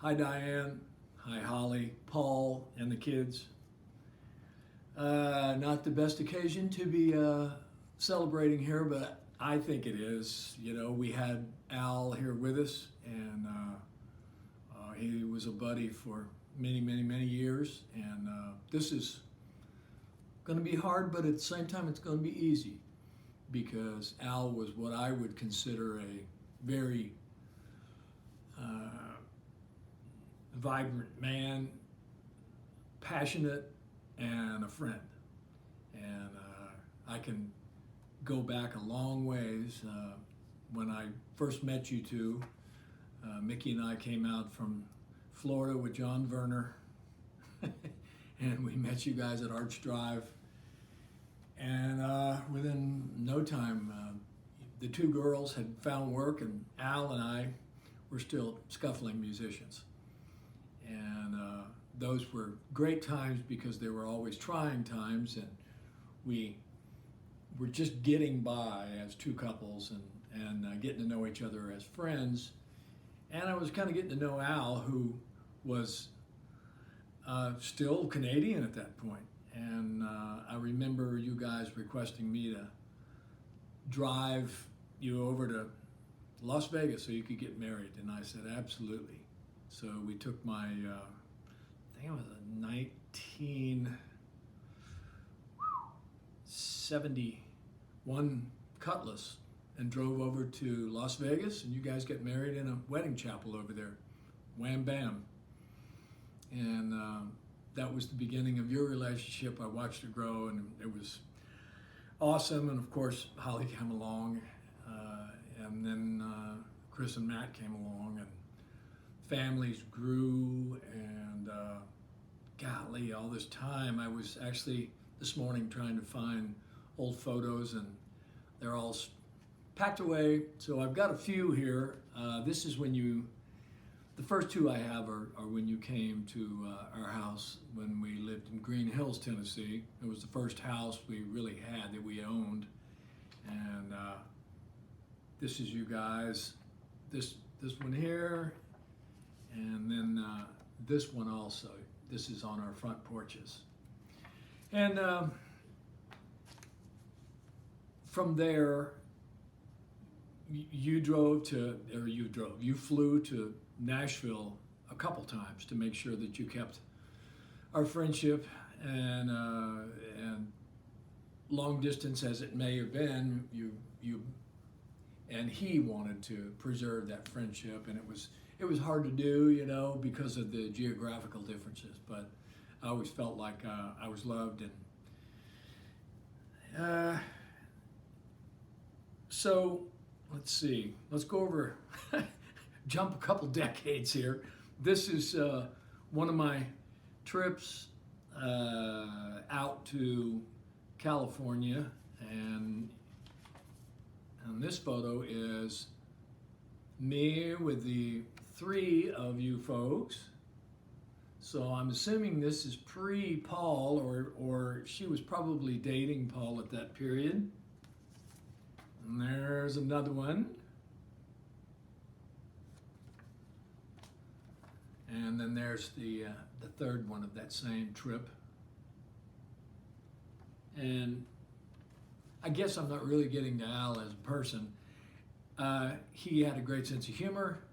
Hi Diane, hi Holly, Paul, and the kids. Not the best occasion to be celebrating here, but I think it is. You know, we had Al here with us, and he was a buddy for many years. And this is going to be hard, but at the same time, it's going to be easy because Al was what I would consider a very vibrant man, passionate, and a friend. And I can go back a long ways. When I first met you two, Mickey and I came out from Florida with John Werner, and we met you guys at Arch Drive. And within no time, the two girls had found work, and Al and I were still scuffling musicians. And those were great times because they were always trying times, and we were just getting by as two couples and getting to know each other as friends. And I was kind of getting to know Al, who was still Canadian at that point. And I remember you guys requesting me to drive you over to Las Vegas so you could get married. And I said, absolutely. So we took my, I think it was a 1971 Cutlass and drove over to Las Vegas, and you guys get married in a wedding chapel over there. Wham bam. And that was the beginning of your relationship. I watched it grow, and it was awesome. And of course, Holly came along, and then Chris and Matt came along, and families grew. And golly, all this time, I was actually this morning trying to find old photos, and they're all packed away. So I've got a few here. This is when you, the first two I have are when you came to our house when we lived in Green Hills, Tennessee. It was the first house we really had that we owned. And this is you guys, this one here, and then this one also. This is on our front porches. And from there, you flew to Nashville a couple times to make sure that you kept our friendship, and long distance as it may have been, you and he wanted to preserve that friendship, and it was hard to do, you know, because of the geographical differences. But I always felt like I was loved, and so let's see. Let's go over, jump a couple decades here. This is one of my trips out to California, and this photo is me with the three of you folks. So I'm assuming this is pre-Paul, or she was probably dating Paul at that period. And there's another one. And then there's the third one of that same trip. And I guess I'm not really getting to Al as a person. He had a great sense of humor,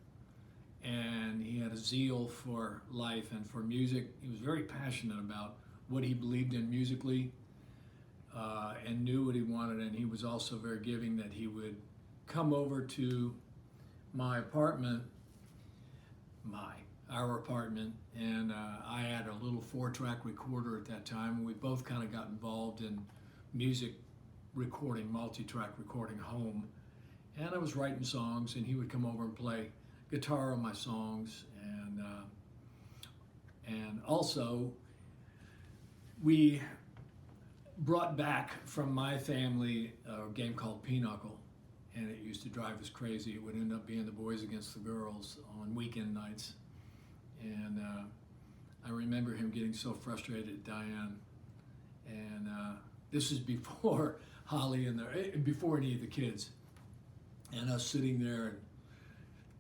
and he had a zeal for life and for music. He was very passionate about what he believed in musically, and knew what he wanted. And he was also very giving, that he would come over to my apartment, our apartment, and I had a little 4-track recorder at that time, and we both kind of got involved in music recording, multi-track recording home. And I was writing songs, and he would come over and play guitar on my songs. And also, we brought back from my family a game called Pinochle, and it used to drive us crazy. It would end up being the boys against the girls on weekend nights. And I remember him getting so frustrated at Diane. And this is before Holly and before any of the kids. And us sitting there, and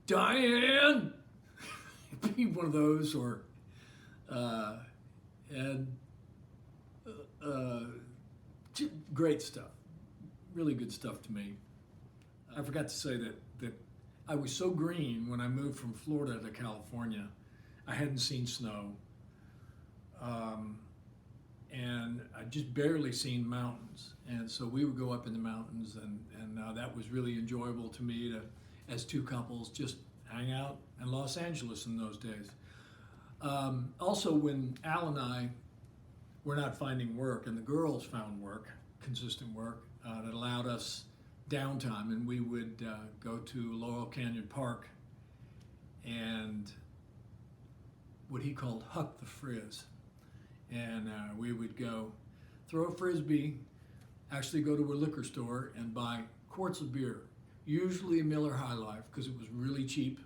Diane, be one of those, or and great stuff, really good stuff to me. I forgot to say that I was so green when I moved from Florida to California. I hadn't seen snow, and I just barely seen mountains. And so we would go up in the mountains, and that was really enjoyable to me to, as two couples, just hang out in Los Angeles in those days. Also, when Al and I were not finding work, and the girls found work, consistent work, that allowed us downtime, and we would go to Laurel Canyon Park and what he called huck the frizz. And we would go throw a frisbee, actually go to a liquor store and buy quarts of beer, usually a Miller High Life because it was really cheap.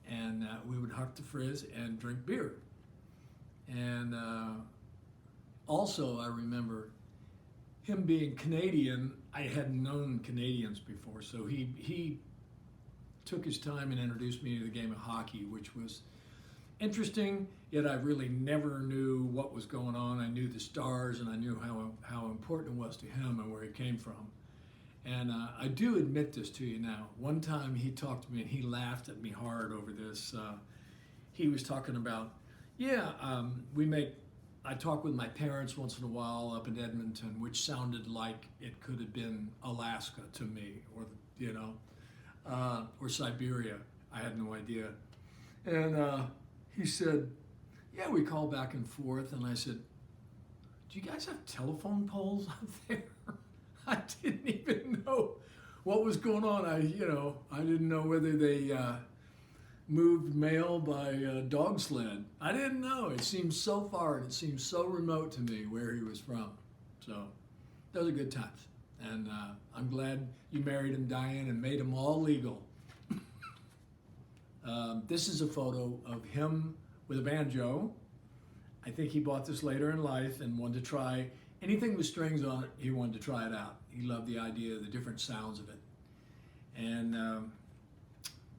And we would huck the frizz and drink beer. And also, I remember him being Canadian. I hadn't known Canadians before, so he took his time and introduced me to the game of hockey, which was interesting, yet I really never knew what was going on. I knew the stars, and I knew how important it was to him and where he came from. And I do admit this to you now. One time he talked to me, and he laughed at me hard over this. He was talking about, I talk with my parents once in a while up in Edmonton, which sounded like it could have been Alaska to me, or or Siberia. I had no idea. And he said, yeah, we call back and forth. And I said, do you guys have telephone poles out there? I didn't even know what was going on. I didn't know whether they moved mail by dog sled. I didn't know. It seemed so far, and it seemed so remote to me where he was from. So those are good times. And I'm glad you married him, Diane, and made them all legal. This is a photo of him with a banjo. I think he bought this later in life and wanted to try anything with strings on it. He wanted to try it out. He loved the idea of the different sounds of it. And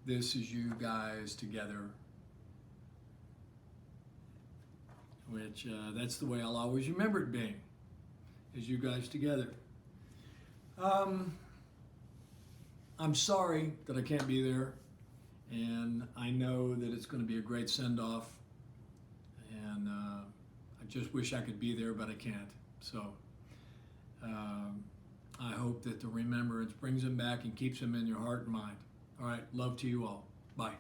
this is you guys together, which that's the way I'll always remember it being, is you guys together. I'm sorry that I can't be there, and I know that it's going to be a great send-off, and I just wish I could be there, but I can't. So I hope that the remembrance brings him back and keeps him in your heart and mind. All right, love to you all. Bye.